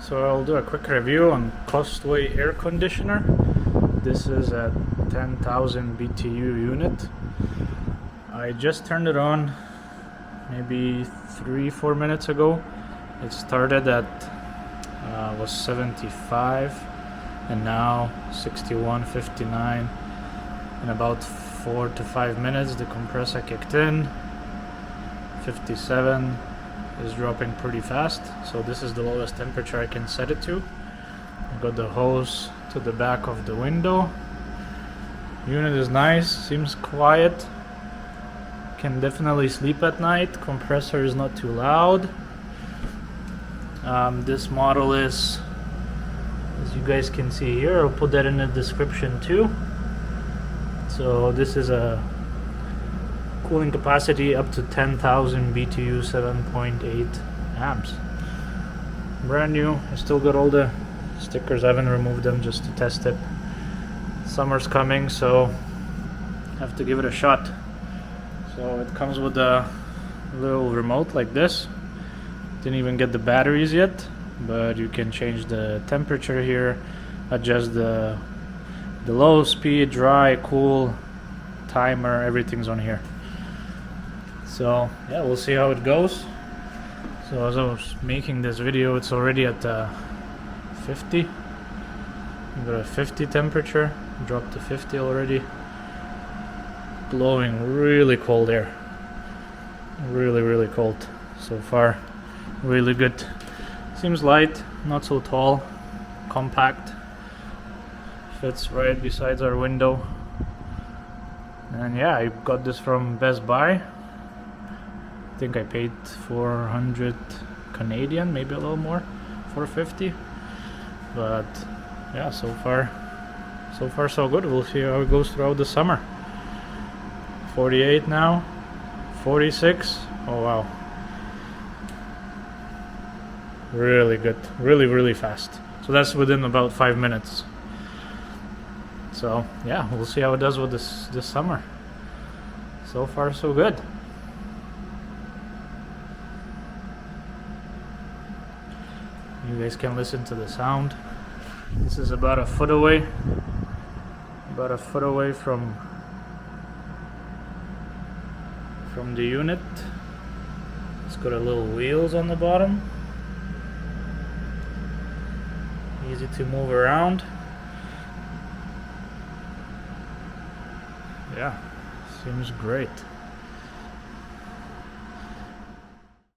So I'll do a quick review on Costway air conditioner. This is a 10,000 BTU unit. I just turned it on maybe 3-4 minutes ago. It started at was 75 and now 61.59. In about 4 to 5 minutes the compressor kicked in. 57 is dropping pretty fast, so this is the lowest temperature I can set it to. I've got the hose to the back of the window. Unit is nice, seems quiet, can definitely sleep at night. Compressor is not too loud. This model is, as you guys can see here, I'll put that in the description too. So this is a cooling capacity up to 10,000 BTU, 7.8 amps. Brand new. I still got all the stickers. I haven't removed them just to test it. Summer's coming, so I have to give it a shot. So it comes with a little remote like this. Didn't even get the batteries yet, but you can change the temperature here, adjust the low speed, dry, cool, timer, everything's on here. So yeah, we'll see how it goes. So as I was making this video, it's already at 50. We've got a 50 temperature, dropped to 50 already. Blowing really cold air. Really cold so far. Really good. Seems light, not so tall, compact. Fits right beside our window. And yeah, I got this from Best Buy. I think I paid 400 Canadian, maybe a little more, 450. But yeah, so far so good. We'll see how it goes throughout the summer. 48 now, 46. Oh wow, really good, really fast. So that's within about 5 minutes. So yeah, we'll see how it does with this summer. So far so good. You guys can listen to the sound. This is about a foot away from the unit. It's got a little wheels on the bottom, easy to move around. Yeah, seems great.